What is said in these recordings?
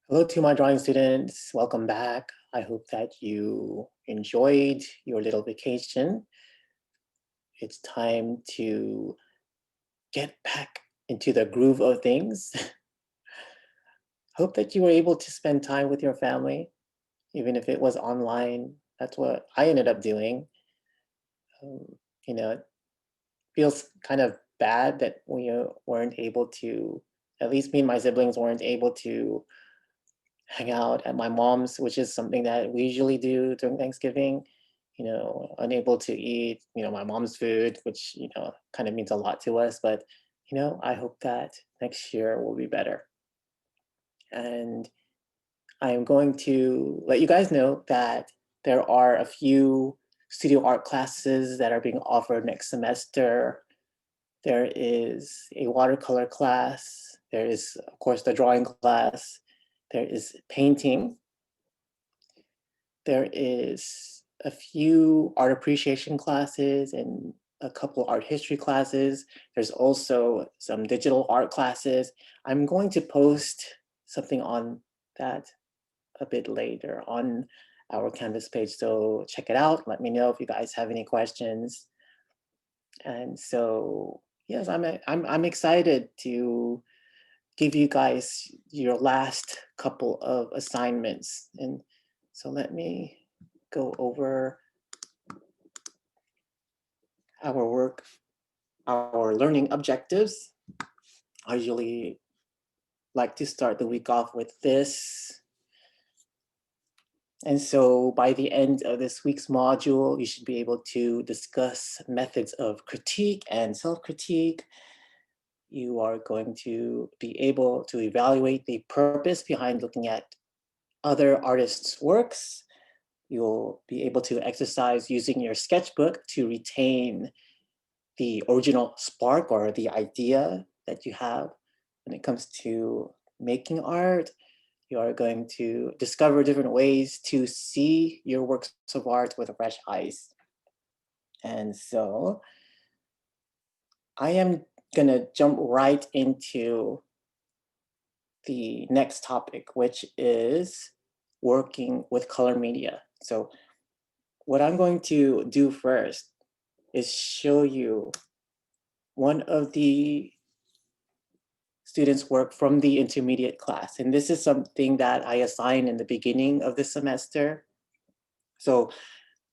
Hello to my drawing students, welcome back. I hope that you enjoyed your little vacation. It's time to get back into the groove of things. Hope that you were able to spend time with your family, even if it was online. That's what I ended up doing. Um, it feels kind of bad that we weren't able to, at least me and my siblings weren't able to hang out at my mom's, which is something that we usually do during Thanksgiving. Unable to eat, my mom's food, which, kind of means a lot to us. But, I hope that next year will be better. And I am going to let you guys know that there are a few studio art classes that are being offered next semester. There is a watercolor class. There is, of course, the drawing class. There is painting. There is a few art appreciation classes and a couple art history classes. There's also some digital art classes. I'm going to post something on that a bit later on our Canvas page, so check it out. Let me know if you guys have any questions. And so, yes, I'm excited to give you guys your last couple of assignments. And so let me go over our work, our learning objectives. I usually like to start the week off with this. And so by the end of this week's module, you should be able to discuss methods of critique and self-critique. You are going to be able to evaluate the purpose behind looking at other artists' works. You'll be able to exercise using your sketchbook to retain the original spark or the idea that you have when it comes to making art. You are going to discover different ways to see your works of art with fresh eyes. And so I am going to jump right into the next topic, which is working with color media. So what I'm going to do first is show you one of the students' work from the intermediate class. And this is something that I assign in the beginning of the semester. So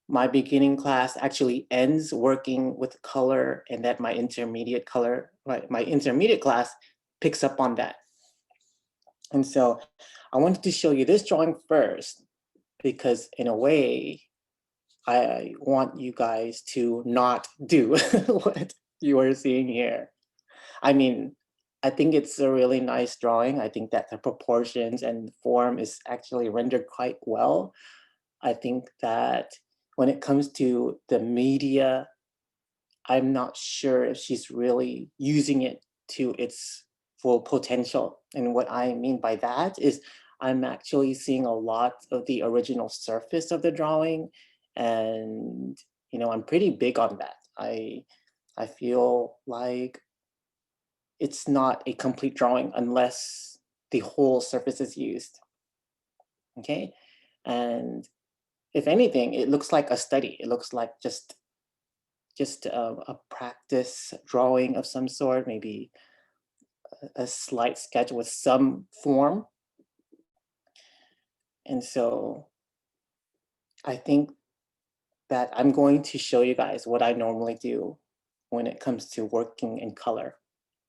my beginning class actually ends working with color, and that my intermediate class picks up on that. And so I wanted to show you this drawing first, because in a way, I want you guys to not do what you are seeing here. I mean, I think it's a really nice drawing. I think that the proportions and form is actually rendered quite well. I think that when it comes to the media, I'm not sure if she's really using it to its full potential. And what I mean by that is I'm actually seeing a lot of the original surface of the drawing. And, I'm pretty big on that. I feel like it's not a complete drawing unless the whole surface is used. Okay. And if anything, it looks like a study. It looks like just a practice drawing of some sort, maybe a slight sketch with some form. And so I think that I'm going to show you guys what I normally do when it comes to working in color,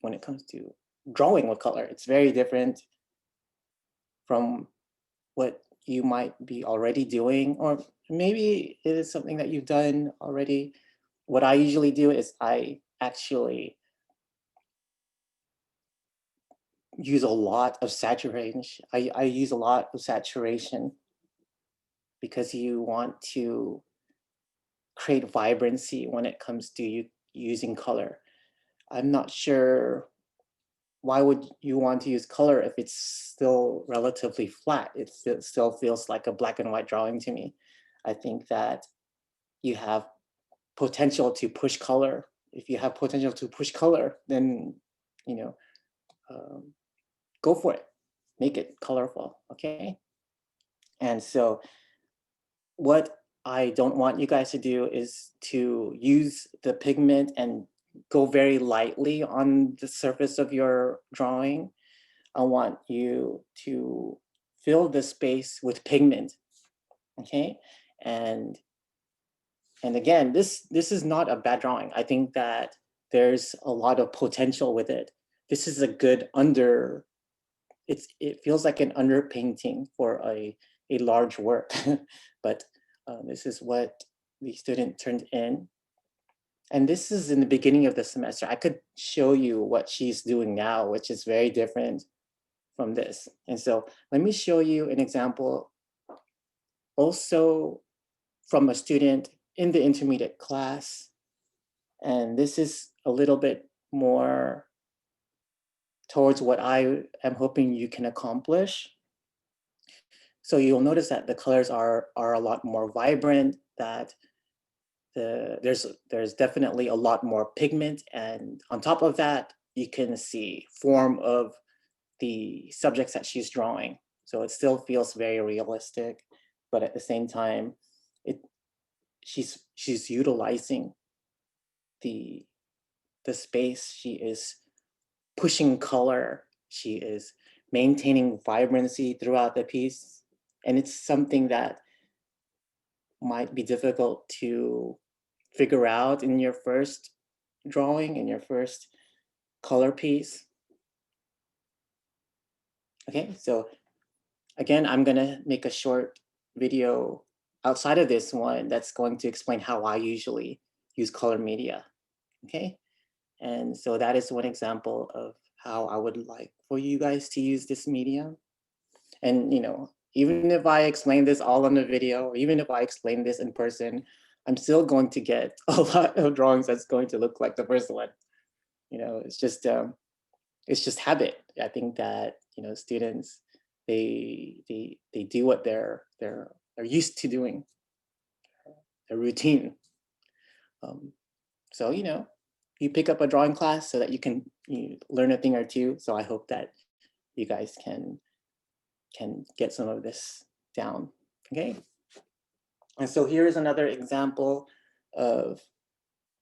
when it comes to drawing with color. It's very different from what you might be already doing, or maybe it is something that you've done already. What I usually do is I actually use a lot of saturation. I use a lot of saturation because you want to create vibrancy when it comes to you using color. I'm not sure why would you want to use color if it's still relatively flat. It still feels like a black and white drawing to me. I think that you have potential to push color. If you have potential to push color, then, you know, go for it. make it colorful, okay? And so what I don't want you guys to do is to use the pigment and go very lightly on the surface of your drawing. I want you to fill the space with pigment, okay? And again, this is not a bad drawing. I think that there's a lot of potential with it. This is a good it feels like an underpainting for a large work, but this is what the student turned in. And this is in the beginning of the semester. I could show you what she's doing now, which is very different from this. And so let me show you an example also from a student in the intermediate class. And this is a little bit more towards what I am hoping you can accomplish. So you'll notice that the colors are a lot more vibrant, that there's definitely a lot more pigment, and on top of that, you can see form of the subjects that she's drawing. So it still feels very realistic, but at the same time, it she's utilizing the space. She is pushing color. She is maintaining vibrancy throughout the piece, and it's something that might be difficult to figure out in your first drawing, in your first color piece. Okay, so again, I'm gonna make a short video outside of this one that's going to explain how I usually use color media, okay? And so that is one example of how I would like for you guys to use this medium. And even if I explain this all on the video, or even if I explain this in person, I'm still going to get a lot of drawings that's going to look like the first one. It's just habit. I think that students, they do what they're used to doing, their routine. So you pick up a drawing class so that you learn a thing or two. So I hope that you guys can get some of this down. Okay. And so here is another example of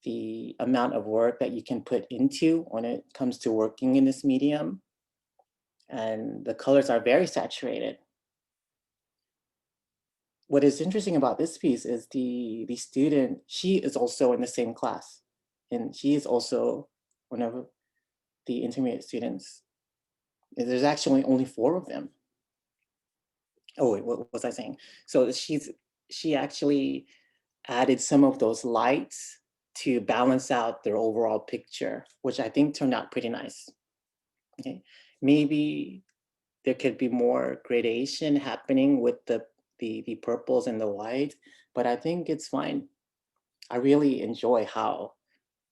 the amount of work that you can put into when it comes to working in this medium. And the colors are very saturated. What is interesting about this piece is the student, she is also in the same class. And she is also one of the intermediate students. There's actually only 4 of them. Oh wait, what was I saying? So she actually added some of those lights to balance out their overall picture, which I think turned out pretty nice. Okay, maybe there could be more gradation happening with the purples and the white, but I think it's fine. I really enjoy how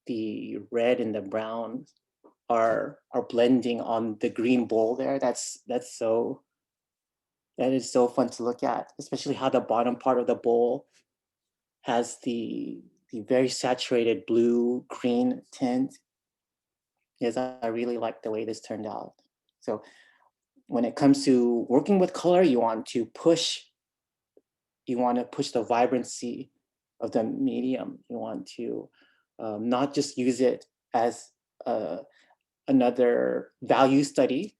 the red and the brown are blending on the green bowl there. That is so fun to look at, especially how the bottom part of the bowl has the very saturated blue green tint. Yes, I really like the way this turned out. So when it comes to working with color, you want to push the vibrancy of the medium. You want to not just use it as another value study,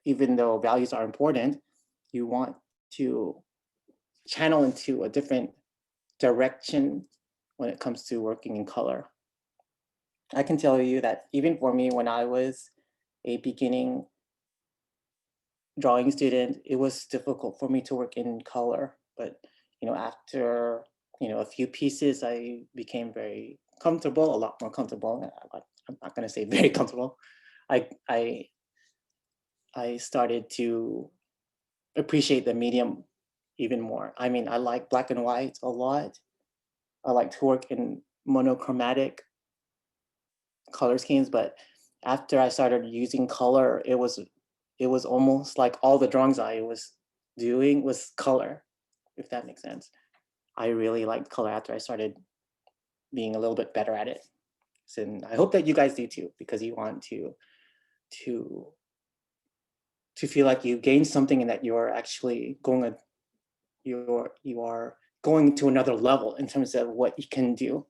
even though values are important. You want to channel into a different direction when it comes to working in color. I can tell you that even for me, when I was a beginning drawing student, it was difficult for me to work in color. But after a few pieces, I became very comfortable, a lot more comfortable. I'm not going to say very comfortable. I I I started to appreciate the medium even more. I mean, I like black and white a lot. I like to work in monochromatic color schemes, but after I started using color, it was almost like all the drawings I was doing was color, if that makes sense. I really liked color after I started being a little bit better at it. So I hope that you guys do too, because you want to to feel like you gained something and that you're actually going you are going to another level in terms of what you can do.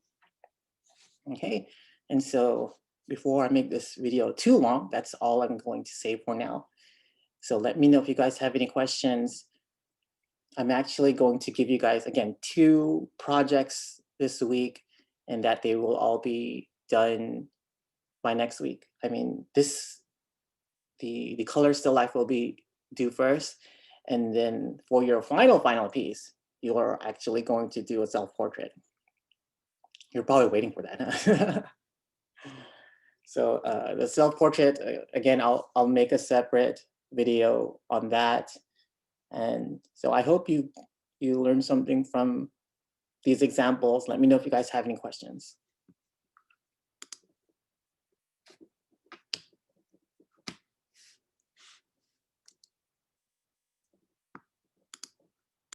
Okay, and so before I make this video too long, that's all I'm going to say for now. So let me know if you guys have any questions. I'm actually going to give you guys, again, 2 projects this week, and that they will all be done by next week. I mean, the color still life will be due first, and then for your final piece, you are actually going to do a self-portrait. You're probably waiting for that, huh? So the self-portrait, again, I'll make a separate video on that. And so I hope you learned something from these examples. Let me know if you guys have any questions.